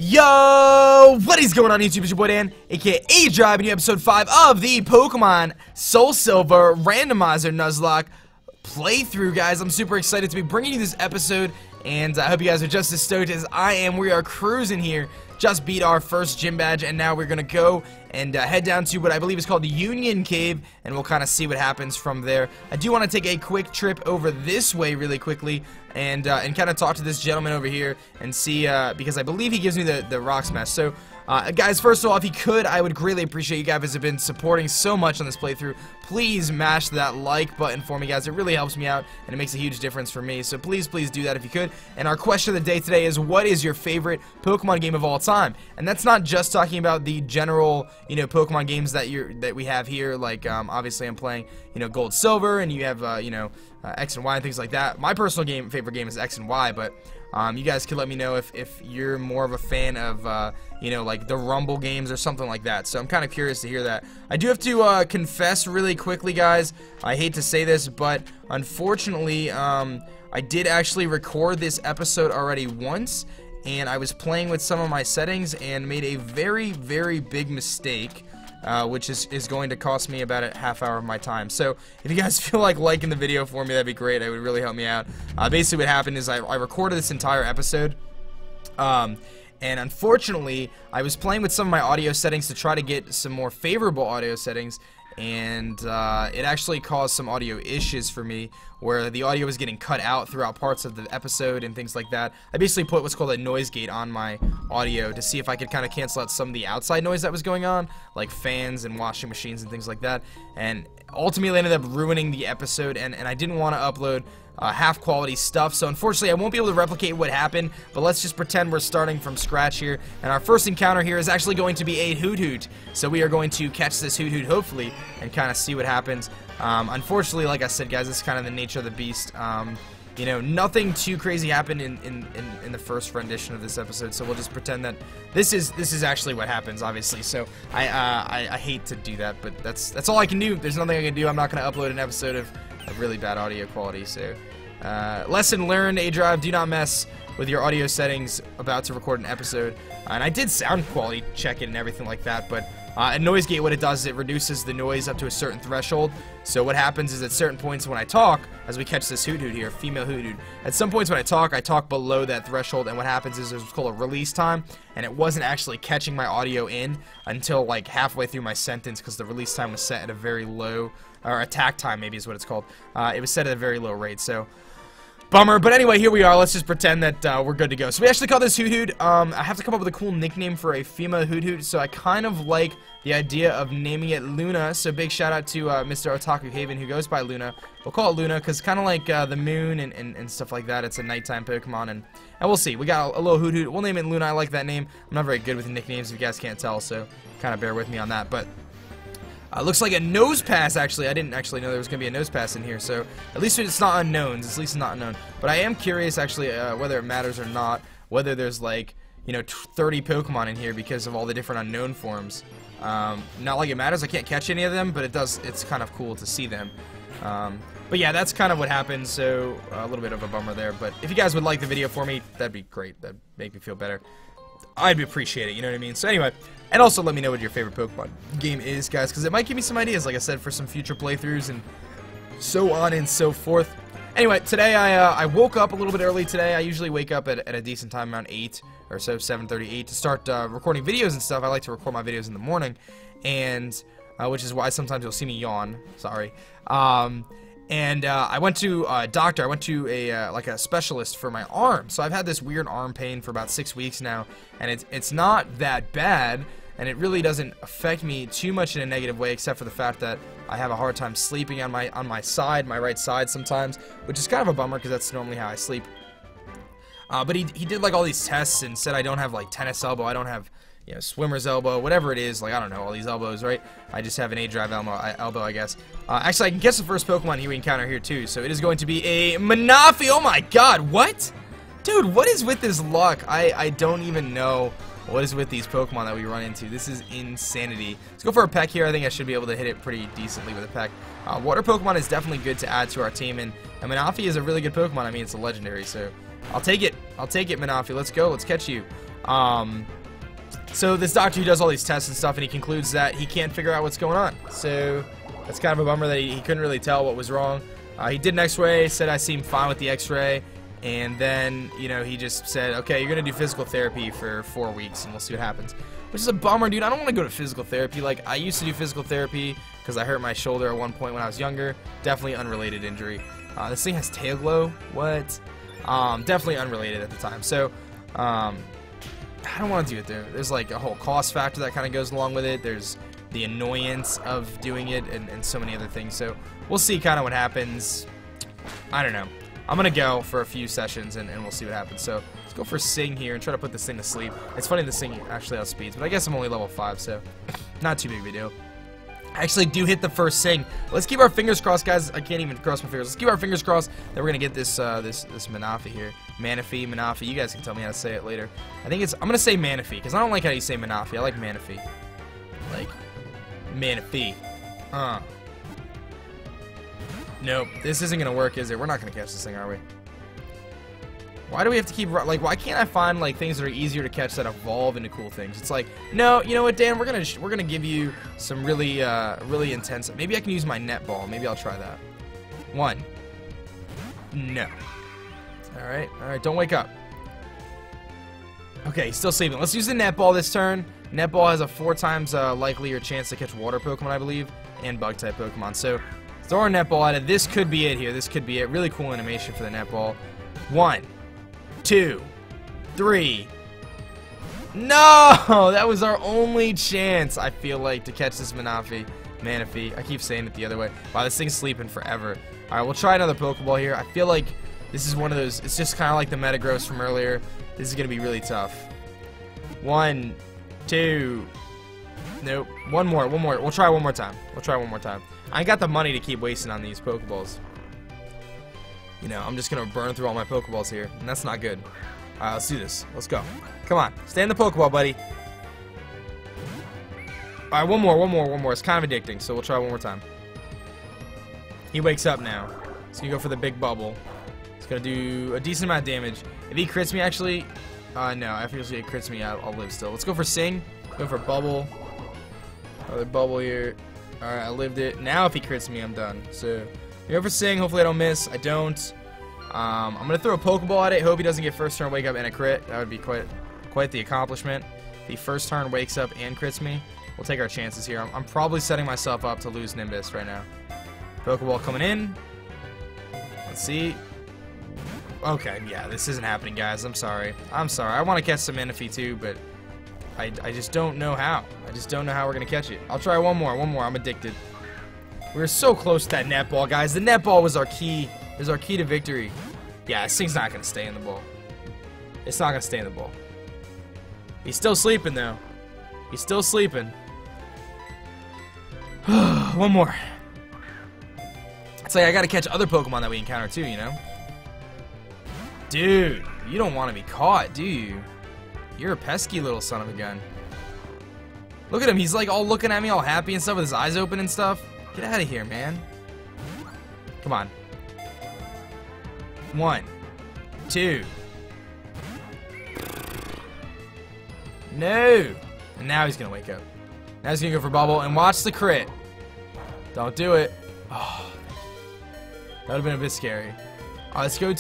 Yo, what is going on YouTube? It's your boy Dan, aka aDrive, and new episode 5 of the Pokemon Soul Silver Randomizer Nuzlocke playthrough, guys. I'm super excited to be bringing you this episode, and I hope you guys are just as stoked as I am. We are cruising here, just beat our first gym badge, and now we're gonna go and head down to what I believe is called the Union Cave, and we'll kind of see what happens from there. I do want to take a quick trip over this way really quickly, and kind of talk to this gentleman over here and see, because I believe he gives me the rock smash. So, guys, first of all, if you could, I would greatly appreciate you guys have been supporting so much on this playthrough. Please mash that like button for me, guys. It really helps me out, and it makes a huge difference for me. So please do that if you could. And our question of the day today is, what is your favorite Pokemon game of all time? And that's not just talking about the general, you know, Pokemon games that we have here. Like, obviously, I'm playing, you know, Gold, Silver, and you have, you know, X and Y and things like that. My personal favorite game is X and Y, but you guys could let me know if you're more of a fan of, you know, like the Rumble games or something like that. So I'm kind of curious to hear that. I do have to confess really quickly, guys. I hate to say this, but unfortunately, I did actually record this episode already once, and I was playing with some of my settings and made a very big mistake. Which is going to cost me about a half hour of my time. So if you guys feel like liking the video for me, that'd be great. It would really help me out. Basically what happened is I recorded this entire episode, and unfortunately I was playing with some of my audio settings to try to get some more favorable audio settings, and it actually caused some audio issues for me where the audio was getting cut out throughout parts of the episode and things like that. I basically put what's called a noise gate on my audio to see if I could kind of cancel out some of the outside noise that was going on, like fans and washing machines and things like that, and ultimately ended up ruining the episode, and I didn't want to upload half quality stuff. So unfortunately I won't be able to replicate what happened, but let's just pretend we're starting from scratch here, and our first encounter here is actually going to be a Hoot. So we are going to catch this Hoot hopefully and kind of see what happens. Unfortunately, like I said, guys, this is kind of the nature of the beast. You know, nothing too crazy happened in the first rendition of this episode, so we'll just pretend that this is actually what happens, obviously. So I hate to do that, but that's all I can do. There's nothing I can do. I'm not going to upload an episode of really bad audio quality. So lesson learned, aDrive, do not mess with your audio settings about to record an episode. And I did sound quality check it and everything like that, but a noise gate, what it does is it reduces the noise up to a certain threshold. So what happens is at certain points when I talk, as we catch this Hoot here, female Hoot, at some points when I talk below that threshold, and what happens is there's what's called a release time, and it wasn't actually catching my audio in until like halfway through my sentence, because the release time was set at a very low, or attack time maybe is what it's called. It was set at a very low rate, so bummer. But anyway, here we are. Let's just pretend that we're good to go. So we actually call this Hoot. I have to come up with a cool nickname for a female Hoot, so I kind of like the idea of naming it Luna. So big shout out to Mr. Otaku Haven, who goes by Luna. We'll call it Luna because kind of like the moon and stuff like that. It's a nighttime Pokemon, and we'll see. We got a little Hoot. We'll name it Luna. I like that name. I'm not very good with nicknames, if you guys can't tell, so kind of bear with me on that. But looks like a nose pass, actually. I didn't actually know there was going to be a nose pass in here, so at least it's not unknowns. At least it's not unknown. But I am curious, actually, whether it matters or not, whether there's, like, you know, 30 Pokemon in here because of all the different unknown forms. Not like it matters. I can't catch any of them, but it's kind of cool to see them. But yeah, that's kind of what happened, so a little bit of a bummer there. But if you guys would like the video for me, that'd be great. That'd make me feel better. I'd appreciate it, you know what I mean? So anyway, and also let me know what your favorite Pokemon game is, guys, because it might give me some ideas, like I said, for some future playthroughs and so on and so forth. Anyway, today I woke up a little bit early today. I usually wake up at a decent time, around 8 or so, 7:38, to start recording videos and stuff. I like to record my videos in the morning, and which is why sometimes you'll see me yawn. Sorry. And I went to a doctor. I went to like a specialist for my arm. So I've had this weird arm pain for about 6 weeks now, and it's not that bad, and it really doesn't affect me too much in a negative way, except for the fact that I have a hard time sleeping on my side, my right side sometimes, which is kind of a bummer because that's normally how I sleep. But he did like all these tests and said I don't have like tennis elbow, I don't have, you know, swimmer's elbow, whatever it is, like, I don't know, all these elbows, right? I just have an aDrive elbow, I guess. Actually, I can guess the first Pokemon we encounter here, too, so it is going to be a MANAPHY. Oh my god, what? Dude, what is with this luck? I don't even know what is with these Pokemon that we run into. This is insanity. Let's go for a peck here. I think I should be able to hit it pretty decently with a peck. Water Pokemon is definitely good to add to our team, and MANAPHY is a really good Pokemon. I mean, it's a legendary, so I'll take it. I'll take it, MANAPHY. Let's go. Let's catch you. So this doctor, he does all these tests and stuff, and he concludes that he can't figure out what's going on. So that's kind of a bummer that he couldn't really tell what was wrong. He did an x-ray, said I seem fine with the x-ray, and then, you know, he just said, okay, you're going to do physical therapy for 4 weeks, and we'll see what happens. Which is a bummer, dude. I don't want to go to physical therapy. Like, I used to do physical therapy because I hurt my shoulder at one point when I was younger. Definitely unrelated injury. This thing has tail glow. What? Definitely unrelated at the time. So, I don't want to do it there. There's like a whole cost factor that kind of goes along with it. There's the annoyance of doing it and so many other things. So we'll see kind of what happens. I don't know. I'm going to go for a few sessions and we'll see what happens. So let's go for Sing here and try to put this thing to sleep. It's funny this thing actually outspeeds, but I guess I'm only level 5, so not too big of a deal. I actually do hit the first Sing. Let's keep our fingers crossed, guys. I can't even cross my fingers. Let's keep our fingers crossed that we're gonna get this this MANAPHY here. MANAPHY. You guys can tell me how to say it later. I think it's. I'm gonna say MANAPHY because I don't like how you say MANAPHY. I like MANAPHY. Like MANAPHY. Nope. This isn't gonna work, is it? We're not gonna catch this thing, are we? Why do we have to keep, like, why can't I find, like, things that are easier to catch that evolve into cool things? It's like, no, you know what, Dan, we're gonna give you some really, really intense, maybe I can use my net ball. Maybe I'll try that. 1. No. Alright, don't wake up. Okay, he's still sleeping. Let's use the net ball this turn. Net ball has a 4 times likelier chance to catch water Pokemon, I believe, and bug-type Pokemon. So, throw our net ball at it. This could be it here. This could be it. Really cool animation for the net ball. 1, 2, 3. No! That was our only chance, I feel like, to catch this MANAPHY. I keep saying it the other way. Wow, this thing's sleeping forever. Alright, we'll try another Pokeball here. I feel like this is one of those, it's just kind of like the Metagross from earlier. This is going to be really tough. 1, 2. Nope. One more. We'll try one more time. I ain't got the money to keep wasting on these Pokeballs. You know, I'm just going to burn through all my Pokeballs here, and that's not good. Alright, let's do this. Let's go. Come on. Stay in the Pokeball, buddy. Alright, one more. It's kind of addicting, so we'll try one more time. He wakes up now. He's going to go for the big bubble. It's going to do a decent amount of damage. If he crits me, actually... no, if he crits me, I'll live still. Let's go for Sing. Go for Bubble. Another Bubble here. Alright, I lived it. Now if he crits me, I'm done. So... go for Sing. Hopefully I don't miss. I don't. I'm going to throw a Pokeball at it. Hope he doesn't get first turn wake up and a crit. That would be quite the accomplishment. If he first turn wakes up and crits me, we'll take our chances here. I'm probably setting myself up to lose Nimbus right now. Pokeball coming in. Let's see. Okay, yeah, this isn't happening, guys. I'm sorry. I want to catch some MANAPHY too, but I just don't know how. I just don't know how we're going to catch it. I'll try one more. I'm addicted. We were so close to that net ball, guys. The net ball was our key. Is our key to victory. Yeah, this thing's not gonna stay in the ball. It's not gonna stay in the ball. He's still sleeping though. He's still sleeping. One more. It's like I gotta catch other Pokemon that we encounter too, you know? Dude, you don't want to be caught, do you? You're a pesky little son of a gun. Look at him. He's like all looking at me, all happy and stuff with his eyes open and stuff. Get out of here, man. Come on. 1, 2. No. And now he's going to wake up. Now he's going to go for Bubble and watch the crit. Don't do it. Oh. That would have been a bit scary. Alright, let's go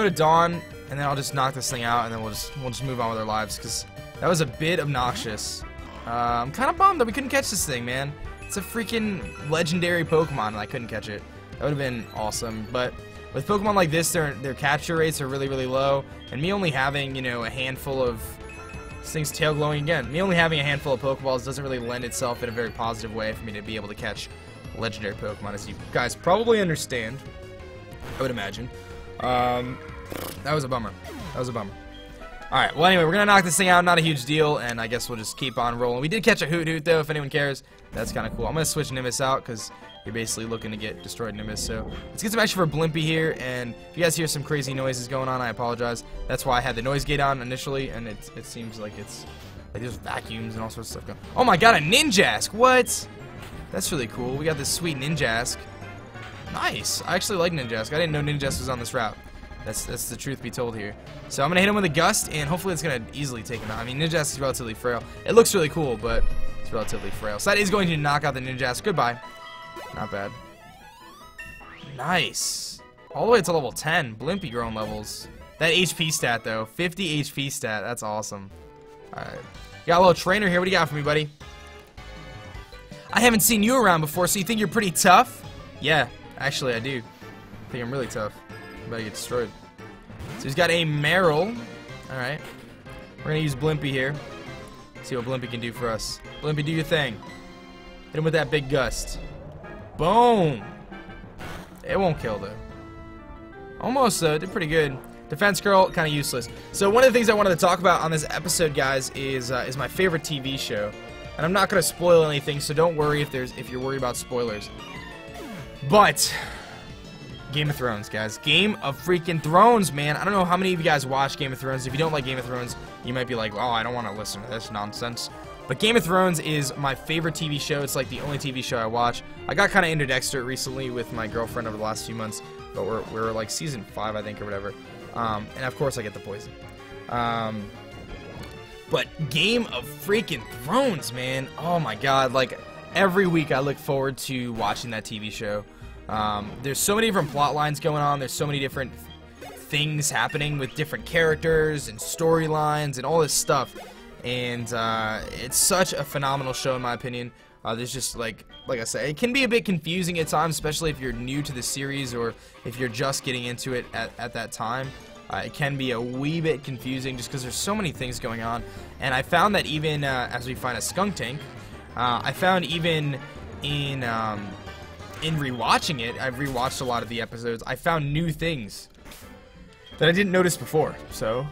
to Dawn, and then I'll just knock this thing out, and then we'll just move on with our lives, because that was a bit obnoxious. I'm kind of bummed that we couldn't catch this thing, man. It's a freaking legendary Pokemon, and I couldn't catch it. That would have been awesome, but with Pokemon like this, their capture rates are really, really low, and me only having, you know, a handful of... This thing's tail glowing again. Me only having a handful of Pokeballs doesn't really lend itself in a very positive way for me to be able to catch legendary Pokemon, as you guys probably understand, I would imagine. That was a bummer. Alright, well anyway, we're gonna knock this thing out, not a huge deal, and I guess we'll just keep on rolling. We did catch a Hoot though, if anyone cares. That's kinda cool. I'm gonna switch Nimbus out, because you're basically looking to get destroyed Nimbus, so let's get some action for Blimpy here, and if you guys hear some crazy noises going on, I apologize. That's why I had the noise gate on initially, and it seems like it's, like there's vacuums and all sorts of stuff going on. Oh my god, a Ninjask! What? That's really cool. We got this sweet Ninjask. Nice. I actually like Ninjask. I didn't know Ninjask was on this route. That's the truth be told here. So I'm gonna hit him with a gust, and hopefully it's gonna easily take him out. I mean, Ninjask is relatively frail. It looks really cool, but it's relatively frail. So that is going to knock out the Ninjask. Goodbye. Not bad. Nice. All the way to level 10. Blimpy growing levels. That HP stat though, 50 HP stat. That's awesome. All right. Got a little trainer here. What do you got for me, buddy? I haven't seen you around before, so you think you're pretty tough? Yeah, actually I do. I think I'm really tough. I'm about to get destroyed. So he's got a Meryl. Alright. We're going to use Blimpy here. See what Blimpy can do for us. Blimpy, do your thing. Hit him with that big gust. Boom! It won't kill, though. Almost, though. Did pretty good. Defense Curl, kind of useless. So one of the things I wanted to talk about on this episode, guys, is my favorite TV show. And I'm not going to spoil anything, so don't worry if you're worried about spoilers. But Game of Thrones, guys. Game of freaking Thrones, man. I don't know how many of you guys watch Game of Thrones. If you don't like Game of Thrones, you might be like, oh, I don't want to listen to this nonsense. But Game of Thrones is my favorite TV show. It's like the only TV show I watch. I got kind of into Dexter recently with my girlfriend over the last few months. But we're like season 5, I think, or whatever. And of course I get the poison. But Game of freaking Thrones, man. Oh my god, like every week I look forward to watching that TV show. There's so many different plot lines going on. There's so many different things happening with different characters and storylines and all this stuff. And it's such a phenomenal show in my opinion. There's just like I said, it can be a bit confusing at times, especially if you're new to the series or if you're just getting into it at that time. It can be a wee bit confusing just because there's so many things going on. And I found that even as we find a skunk tank, I found even in rewatching it, I've rewatched a lot of the episodes, I found new things that I didn't notice before. So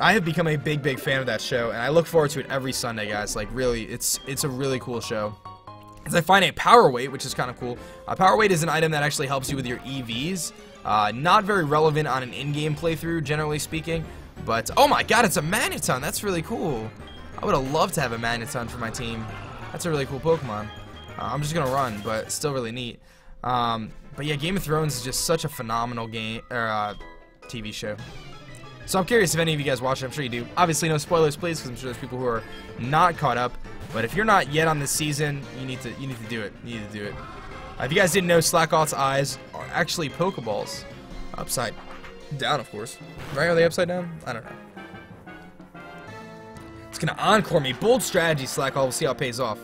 I have become a big fan of that show, and I look forward to it every Sunday, guys. Like really, it's a really cool show. As I find a power weight, which is kind of cool. Power weight is an item that actually helps you with your EVs. Not very relevant on an in-game playthrough, generally speaking. But, oh my god, it's a Magneton. That's really cool. I would have loved to have a Magneton for my team. That's a really cool Pokemon. I'm just going to run, but still really neat. But yeah, Game of Thrones is just such a phenomenal game, or TV show. So I'm curious if any of you guys watch it. I'm sure you do. Obviously, no spoilers, please, because I'm sure there's people who are not caught up. But if you're not yet on this season, you need to do it. You need to do it. If you guys didn't know, Slackoth's eyes are actually Pokeballs. Upside down, of course. Right? Are they upside down? I don't know. It's going to encore me. Bold strategy, Slackoth. We'll see how it pays off.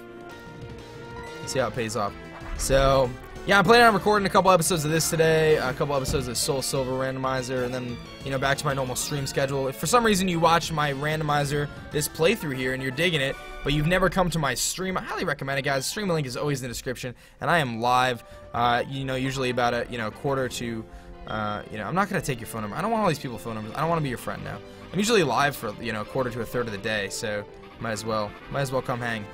See how it pays off. So, yeah, I'm planning on recording a couple episodes of this today, a couple episodes of Soul Silver Randomizer, and then, you know, back to my normal stream schedule. If for some reason you watch my Randomizer, this playthrough here, and you're digging it, but you've never come to my stream, I highly recommend it, guys. Stream link is always in the description, and I am live, you know, usually about a, you know, quarter to, you know, I'm not going to take your phone number. I don't want all these people's phone numbers. I don't want to be your friend now. I'm usually live for, you know, a quarter to a third of the day, so might as well come hang.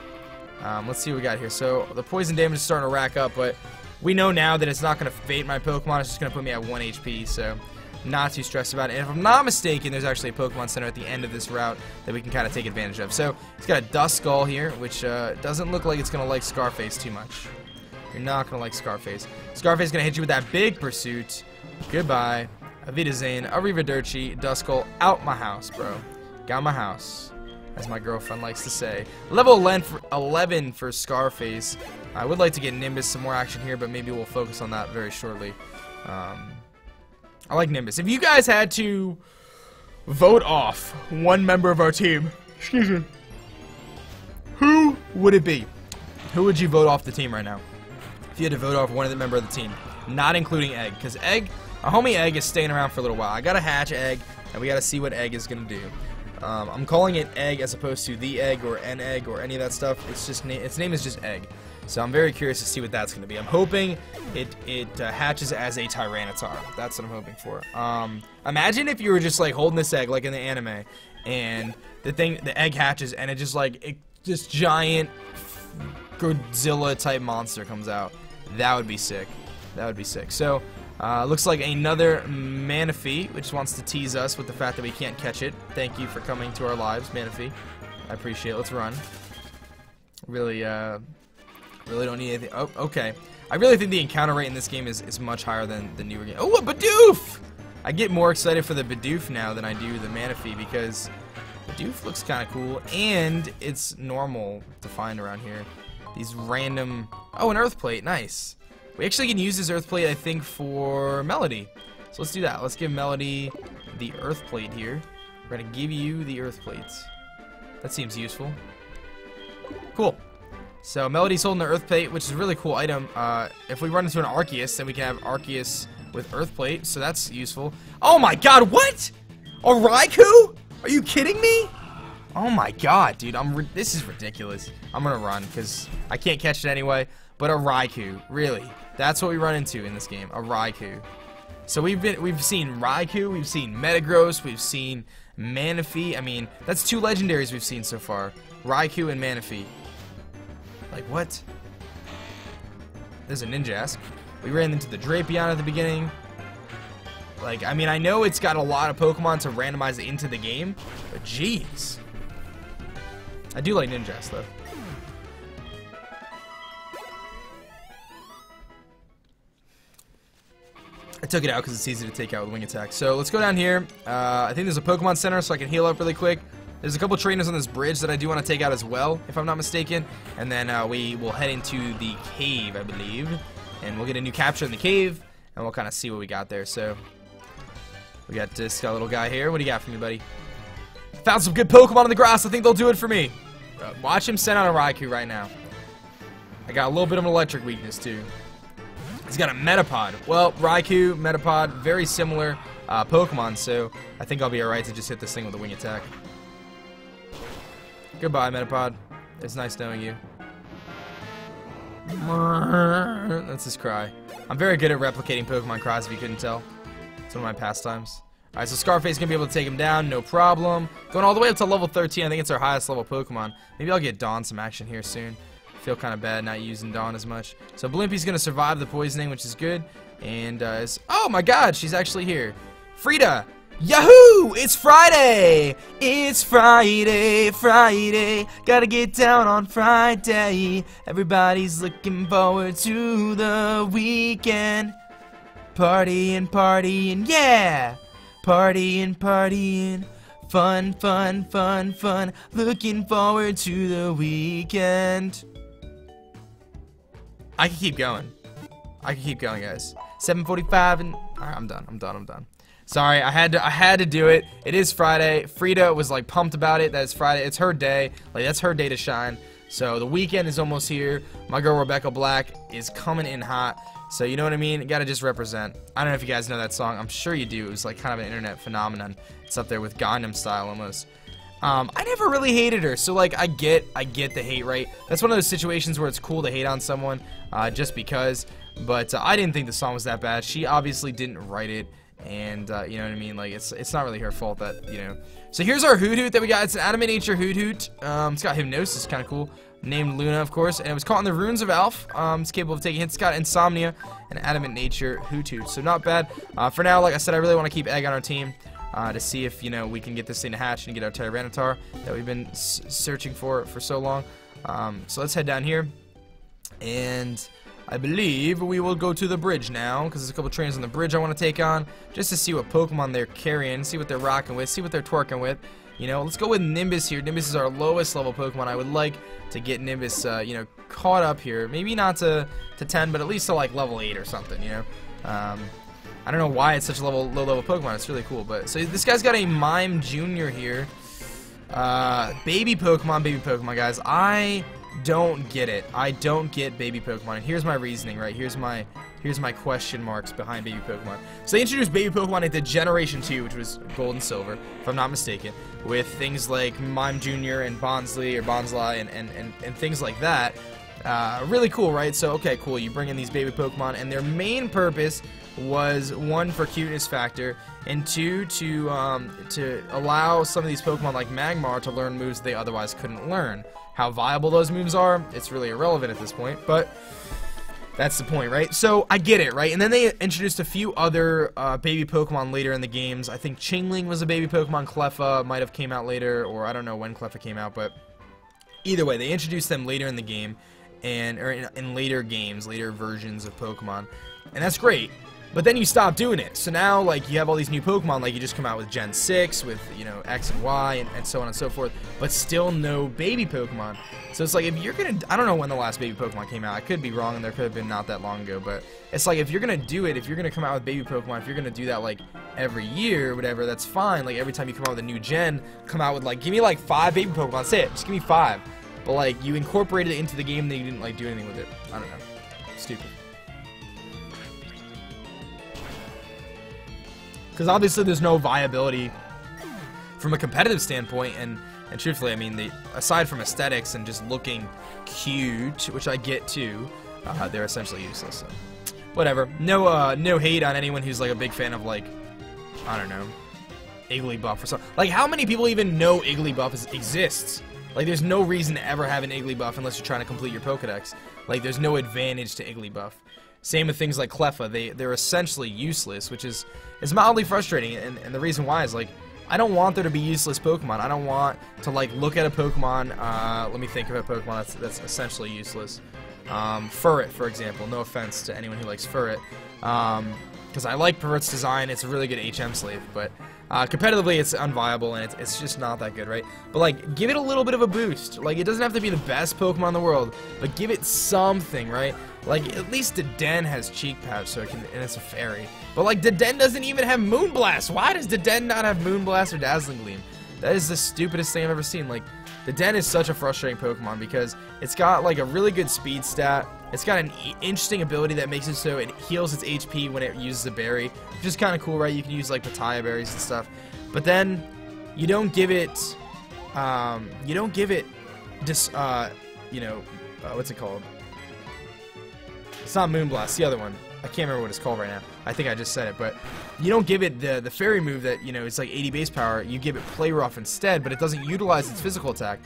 Let's see what we got here. So the poison damage is starting to rack up, but we know now that it's not going to fate my Pokemon. It's just going to put me at 1 HP, so not too stressed about it. And if I'm not mistaken, there's actually a Pokemon Center at the end of this route that we can kind of take advantage of. So he's got a Duskull here, which doesn't look like it's going to like Scarface too much. You're not going to like Scarface. Scarface is going to hit you with that big pursuit. Goodbye. Avidazane, Arrivederci, Duskull, out my house, bro. Got my house, as my girlfriend likes to say. Level 11 for Scarface. I would like to get Nimbus some more action here, but maybe we'll focus on that very shortly. I like Nimbus. If you guys had to vote off one member of our team, excuse me, who would it be? Who would you vote off the team right now? If you had to vote off one of the member of the team, not including Egg, because Egg, our homie Egg is staying around for a little while. I gotta hatch Egg, and we gotta see what Egg is gonna do. I'm calling it Egg as opposed to the Egg or an Egg or any of that stuff. It's just its name is just Egg. So I'm very curious to see what that's going to be. I'm hoping it hatches as a Tyranitar. That's what I'm hoping for. Imagine if you were just like holding this egg like in the anime, and the egg hatches, and it just like this giant Godzilla type monster comes out. That would be sick. That would be sick. So looks like another MANAPHY, which wants to tease us with the fact that we can't catch it. Thank you for coming to our lives, MANAPHY. I appreciate it. Let's run. Really Really don't need anything. Oh, okay. I really think the encounter rate in this game is much higher than the newer game. Oh, a Bidoof! I get more excited for the Bidoof now than I do the MANAPHY because Bidoof looks kind of cool, and it's normal to find around here. These random... Oh, an Earth Plate. Nice. We actually can use this Earth Plate, I think, for Melody. So let's do that. Let's give Melody the Earth Plate here. We're going to give you the Earth Plates. That seems useful. Cool. So Melody's holding the Earth Plate, which is a really cool item. If we run into an Arceus, then we can have Arceus with Earth Plate, so that's useful. Oh my god, what? A Raikou? Are you kidding me? Oh my god, dude, this is ridiculous. I'm gonna run, because I can't catch it anyway, but a Raikou, really. That's what we run into in this game, a Raikou. So we've seen Raikou, we've seen Metagross, we've seen MANAPHY. I mean, that's 2 legendaries we've seen so far. Raikou and MANAPHY. Like, what? There's a Ninjask. We ran into the Drapion at the beginning. Like, I mean, I know it's got a lot of Pokemon to randomize it into the game, but jeez. I do like Ninjask, though. I took it out because it's easy to take out with Wing Attack. So let's go down here. I think there's a Pokemon Center, so I can heal up really quick. There's a couple trainers on this bridge that I do want to take out as well, if I'm not mistaken. And then we will head into the cave, I believe. And we'll get a new capture in the cave, and we'll kind of see what we got there. So we got this little guy here. What do you got for me, buddy? Found some good Pokemon on the grass. I think they'll do it for me. Watch him send out a Raikou right now. I got a little bit of an electric weakness, too. He's got a Metapod. Well, Raikou, Metapod, very similar Pokemon, so I think I'll be alright to just hit this thing with a Wing Attack. Goodbye, Metapod. It's nice knowing you. That's his cry. I'm very good at replicating Pokemon cries, if you couldn't tell. It's one of my pastimes. Alright, so Scarface is going to be able to take him down, no problem. Going all the way up to level 13, I think it's our highest level Pokemon. Maybe I'll get Dawn some action here soon. I feel kind of bad not using Dawn as much. So Blimpy's going to survive the poisoning, which is good. And, oh my god, she's actually here. Frida! Yahoo! It's Friday! It's Friday, Friday. Gotta get down on Friday. Everybody's looking forward to the weekend. Partying, partying, yeah! Partying, partying. Fun, fun, fun, fun. Looking forward to the weekend. I can keep going. I can keep going, guys. 7:45 and... Alright, I'm done. Sorry, I had to do it. It is Friday. Frida was like pumped about it. That's Friday. It's her day. Like, that's her day to shine. So the weekend is almost here. My girl Rebecca Black is coming in hot. So you know what I mean? You gotta just represent. I don't know if you guys know that song. I'm sure you do. It was like kind of an internet phenomenon. It's up there with Gangnam Style almost. I never really hated her, so like I get the hate, right? That's one of those situations where it's cool to hate on someone just because. But I didn't think the song was that bad. She obviously didn't write it. And, you know what I mean, like, it's not really her fault that, you know. So here's our Hoot Hoot that we got. It's an Adamant Nature Hoot Hoot. It's got Hypnosis, kind of cool. Named Luna, of course. And it was caught in the Ruins of Alph. It's capable of taking hits. It's got Insomnia and Adamant Nature Hoot Hoot. So not bad. For now, like I said, I really want to keep Egg on our team to see if, you know, we can get this thing to hatch and get our Tyranitar that we've been searching for so long. So let's head down here. And... I believe we will go to the bridge now, because there's a couple trainers on the bridge I want to take on, just to see what Pokemon they're carrying, see what they're rocking with, see what they're twerking with. You know, let's go with Nimbus here. Nimbus is our lowest level Pokemon. I would like to get Nimbus, you know, caught up here. Maybe not to 10, but at least to like level 8 or something, you know. I don't know why it's such a low level Pokemon. It's really cool. But so this guy's got a Mime Jr. here. Baby Pokemon, guys. I don't get it. I don't get baby Pokemon. And here's my reasoning, right? Here's my question marks behind baby Pokemon. So they introduced baby Pokemon into Generation 2, which was Gold and Silver, if I'm not mistaken, with things like Mime Jr. and Bonsly and things like that. Really cool, right? So, okay, cool. You bring in these baby Pokemon, and their main purpose was, 1, for cuteness factor, and 2, to allow some of these Pokemon like Magmar to learn moves they otherwise couldn't learn. How viable those moves are, it's really irrelevant at this point, but that's the point, right? So, I get it, right? And then they introduced a few other baby Pokemon later in the games. I think Chingling was a baby Pokemon. Cleffa might have came out later, or I don't know when Cleffa came out, but either way, they introduced them later in the game. or in later games, later versions of Pokemon, and that's great. But then you stop doing it. So now, like, you have all these new Pokemon, like you just come out with Gen 6 with, you know, X and Y and so on and so forth, but still no baby Pokemon. So it's like, if you're gonna, I don't know when the last baby Pokemon came out. I could be wrong, and there could have been not that long ago, but it's like, if you're gonna do it, if you're gonna come out with baby Pokemon, if you're gonna do that, like, every year or whatever, that's fine. Like, every time you come out with a new gen, come out with, like, give me, like, 5 baby Pokemon. That's it. Just give me 5. But, like, you incorporated it into the game, and then you didn't, like, do anything with it. I don't know. Stupid. Because obviously there's no viability from a competitive standpoint, and truthfully, I mean, aside from aesthetics and just looking cute, which I get too, they're essentially useless. So. Whatever. No hate on anyone who's like a big fan of, like, I don't know, Igglybuff or something. Like, how many people even know Igglybuff exists? Like, there's no reason to ever have an Igglybuff unless you're trying to complete your Pokedex. Like, there's no advantage to Igglybuff. Same with things like Cleffa. They're essentially useless, which is mildly frustrating, and the reason why is, like, I don't want there to be useless Pokemon. I don't want to, like, look at a Pokemon, let me think of a Pokemon that's essentially useless. Furret, for example. No offense to anyone who likes Furret. Because I like Furret's design. It's a really good HM slave, but competitively it's unviable, and it's just not that good, right? But, like, give it a little bit of a boost. Like, it doesn't have to be the best Pokemon in the world, but give it something, right? Like, at least Deden has Cheek Pouch, so and it's a fairy. But, like, Deden doesn't even have Moonblast. Why does Deden not have Moonblast or Dazzling Gleam? That is the stupidest thing I've ever seen. Like, Deden is such a frustrating Pokemon because it's got, like, a really good speed stat. It's got an interesting ability that makes it so it heals its HP when it uses a berry, which is kind of cool, right? You can use, like, Pitaya berries and stuff. But then you don't give it, you know, what's it called? It's not Moonblast, the other one. I can't remember what it's called right now. I think I just said it, but you don't give it the fairy move that, you know, it's like 80 base power. You give it Play Rough instead, but it doesn't utilize its physical attack.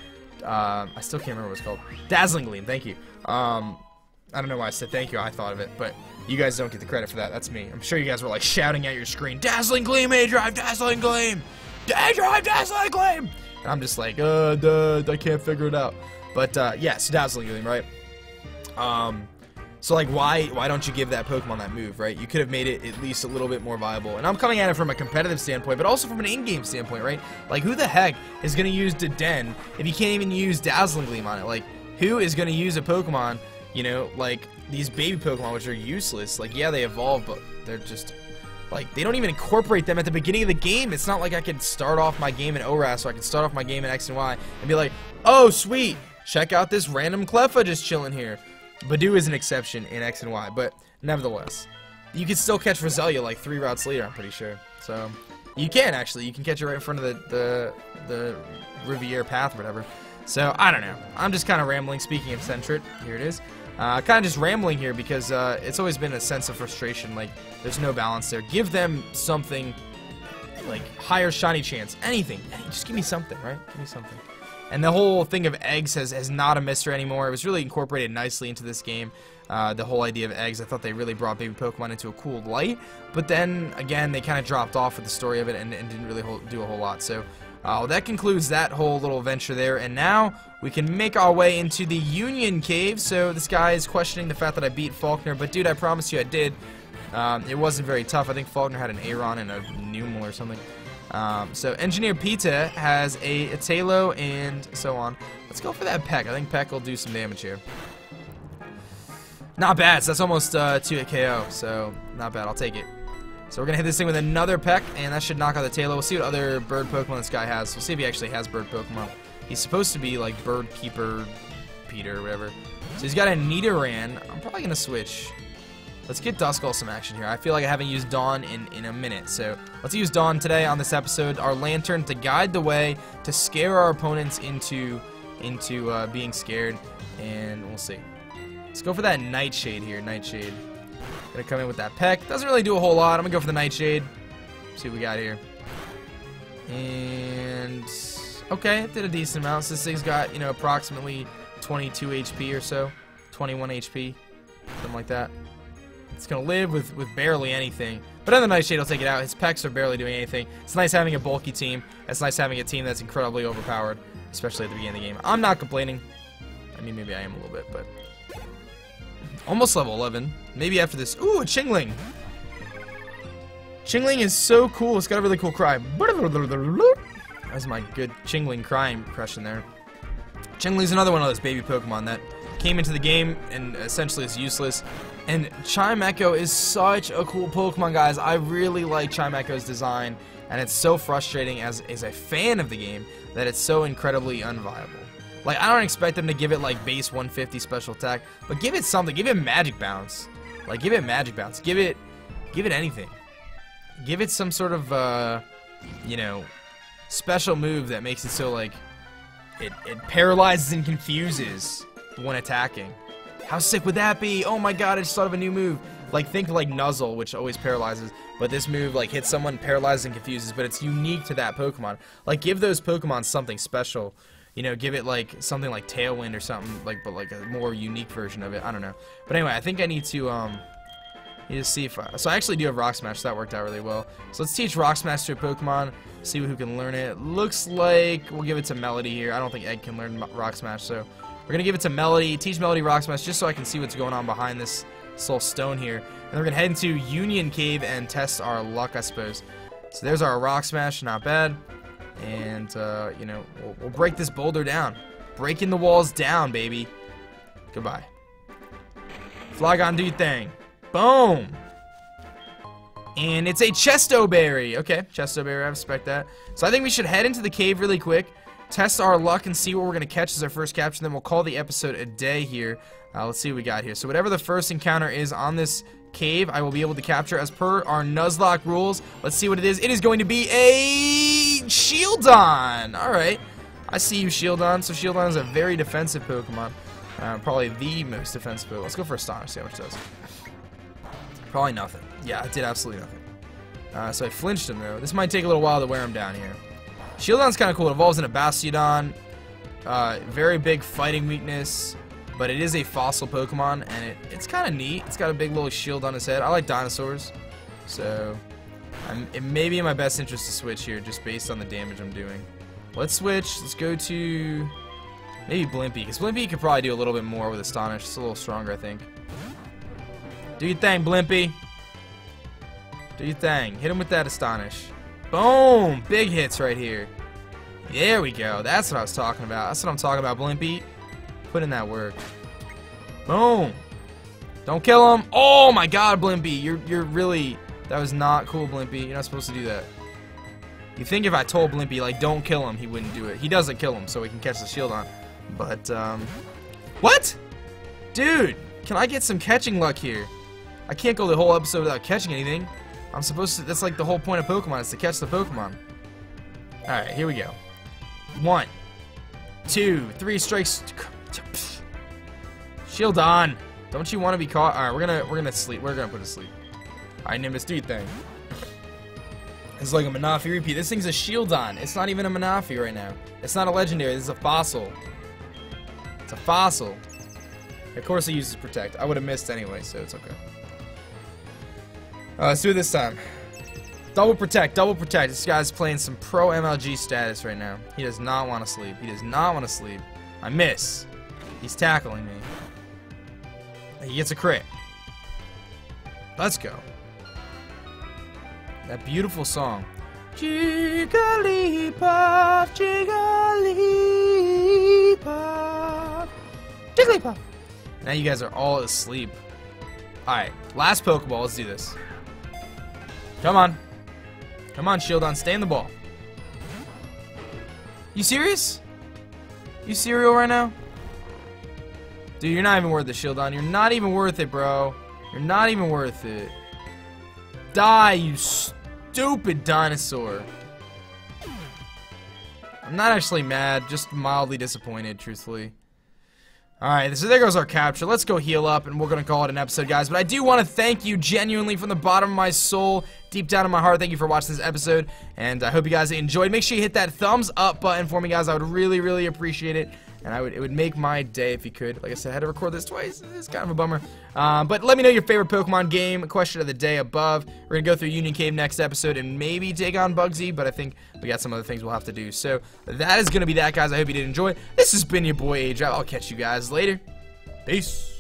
I still can't remember what it's called. Dazzling Gleam, thank you. I don't know why I said thank you. I thought of it, but you guys don't get the credit for that. That's me. I'm sure you guys were, like, shouting at your screen, Dazzling Gleam, aDrive, Dazzling Gleam! aDrive, Dazzling Gleam! And I'm just like, I can't figure it out. But, yes, Dazzling Gleam, right? So, like, why don't you give that Pokemon that move, right? You could have made it at least a little bit more viable. And I'm coming at it from a competitive standpoint, but also from an in-game standpoint, right? Like, who the heck is going to use Deden if you can't even use Dazzling Gleam on it? Like, who is going to use a Pokemon, you know, like these baby Pokemon, which are useless? Like, yeah, they evolve, but they're just, like, they don't even incorporate them at the beginning of the game. It's not like I can start off my game in ORAS, or I can start off my game in X and Y and be like, oh, sweet, check out this random Cleffa just chilling here. Badu is an exception in X and Y, but nevertheless, you can still catch Roselia like 3 routes later, I'm pretty sure. So, you can actually. You can catch it right in front of the Riviere path or whatever. So, I don't know. I'm just kind of rambling. Speaking of Sentret, here it is. Kind of just rambling here because it's always been a sense of frustration. Like, there's no balance there. Give them something, like, higher shiny chance. Anything. Just give me something, right? Give me something. And the whole thing of eggs has not a mystery anymore. It was really incorporated nicely into this game. The whole idea of eggs, I thought they really brought baby Pokemon into a cool light. But then, again, they kind of dropped off with the story of it and didn't really do a whole lot. So that concludes that whole little venture there. And now we can make our way into the Union Cave. So this guy is questioning the fact that I beat Faulkner. But, dude, I promise you I did. It wasn't very tough. I think Faulkner had an Aron and a Numel or something. So Engineer Pita has a Talo and so on. Let's go for that Peck. I think Peck will do some damage here. Not bad. So that's almost 2 hit KO. So not bad. I'll take it. So we're gonna hit this thing with another Peck, and that should knock out the Talo. We'll see what other bird Pokemon this guy has. We'll see if he actually has bird Pokemon. He's supposed to be like Bird Keeper Peter or whatever. So he's got a Nidoran. I'm probably gonna switch. Let's get Duskull some action here. I feel like I haven't used Dawn in a minute, so let's use Dawn today on this episode. Our Lantern to guide the way, to scare our opponents into being scared, and we'll see. Let's go for that Nightshade here. Nightshade. Gonna come in with that Peck. Doesn't really do a whole lot. I'm gonna go for the Nightshade. See what we got here. And okay, it did a decent amount. So this thing's got, you know, approximately 22 HP or so, 21 HP, something like that. It's going to live with barely anything. But then the Nightshade will take it out. His Pecks are barely doing anything. It's nice having a bulky team. It's nice having a team that's incredibly overpowered, especially at the beginning of the game. I'm not complaining. I mean, maybe I am a little bit, but Almost level 11. Maybe after this. Ooh, a Chingling. Chingling is so cool. It's got a really cool cry. That's my good Chingling cry impression there. Chingling's another one of those baby Pokemon that came into the game and essentially is useless. And Chimecho is such a cool Pokemon, guys. I really like Chimecho's design, and it's so frustrating as a fan of the game that it's so incredibly unviable. Like, I don't expect them to give it like base 150 special attack, but give it something. Give it Magic Bounce. Like, give it Magic Bounce. Give it anything. Give it some sort of you know, special move that makes it so like it paralyzes and confuses when attacking. How sick would that be? Oh my god, I just thought of a new move. Like, think like Nuzzle, which always paralyzes, but this move like hits someone, paralyzes and confuses, but it's unique to that Pokemon. Like, give those Pokemon something special. You know, give it like something like Tailwind or something, like, but like a more unique version of it. I don't know. But anyway, I think I need to see if so I actually do have Rock Smash, so that worked out really well. So let's teach Rock Smash to a Pokemon, see who can learn it. Looks like we'll give it to Melody here. I don't think Egg can learn Rock Smash, so we're gonna give it to Melody, teach Melody Rock Smash just so I can see what's going on behind this little stone here. And we're gonna head into Union Cave and test our luck, I suppose. So there's our Rock Smash, not bad. And you know, we'll break this boulder down. Breaking the walls down, baby. Goodbye. Flygon, do your thing. Boom! And it's a Chesto Berry. Okay, Chesto Berry, I respect that. So I think we should head into the cave really quick, test our luck, and see what we're going to catch as our first capture. Then we'll call the episode a day here. Let's see what we got here. So whatever the first encounter is on this cave, I will be able to capture as per our Nuzlocke rules. Let's see what it is. It is going to be a Shieldon. Alright. I see you, Shieldon. So Shieldon is a very defensive Pokemon. Probably the most defensive Pokemon. Let's go for Astonish, see how much it does. Probably nothing. Yeah, it did absolutely nothing. So I flinched him, though. This might take a little while to wear him down here. Shieldon's kind of cool. It evolves into Bastiodon. Very big fighting weakness. But it is a fossil Pokemon, and it's kind of neat. It's got a big little shield on its head. I like dinosaurs. So it may be in my best interest to switch here, just based on the damage I'm doing. Let's switch. Let's go to maybe Blimpy, because Blimpy could probably do a little bit more with Astonish. It's a little stronger, I think. Do your thing, Blimpy. Do your thing. Hit him with that Astonish. Boom! Big hits right here. There we go. That's what I was talking about. That's what I'm talking about, Blimpy. Put in that work. Boom! Don't kill him. Oh my god, Blimpy. You're really... That was not cool, Blimpy. You're not supposed to do that. You think if I told Blimpy, like, don't kill him, he wouldn't do it. He doesn't kill him, so he can catch the Shieldon. But, what? Dude! Can I get some catching luck here? I can't go the whole episode without catching anything. I'm supposed to... That's like the whole point of Pokemon, is to catch the Pokemon. Alright, here we go. 1, 2, 3 strikes. Shieldon! Don't you want to be caught? Alright, we're gonna sleep. We're gonna put it to sleep. Alright, Nimbus, do your thing. It's like a MANAPHY repeat. This thing's a Shieldon. It's not even a MANAPHY right now. It's not a legendary. This is a fossil. It's a fossil. Of course it uses Protect. I would have missed anyway, so it's okay. Let's do it this time. Double Protect, Double Protect. This guy's playing some pro MLG status right now. He does not want to sleep. He does not want to sleep. I miss. He's tackling me. He gets a crit. Let's go. That beautiful song. Jigglypuff, Jigglypuff, Jigglypuff. Now you guys are all asleep. Alright, last Pokeball. Let's do this. Come on. Come on, Shieldon. Stay in the ball. You serious? You cereal right now? Dude, you're not even worth it, Shieldon. You're not even worth it, bro. You're not even worth it. Die, you stupid dinosaur. I'm not actually mad, just mildly disappointed, truthfully. Alright, so there goes our capture. Let's go heal up, and we're going to call it an episode, guys. But I do want to thank you genuinely from the bottom of my soul, deep down in my heart. Thank you for watching this episode, and I hope you guys enjoyed. Make sure you hit that thumbs up button for me, guys. I would really, really appreciate it. And it would make my day if you could. Like I said, I had to record this twice. It's kind of a bummer. But let me know your favorite Pokemon game. Question of the day above. We're going to go through Union Cave next episode and maybe take on Bugsy. But I think we got some other things we'll have to do. So that is going to be that, guys. I hope you did enjoy. This has been your boy aDrive. I'll catch you guys later. Peace.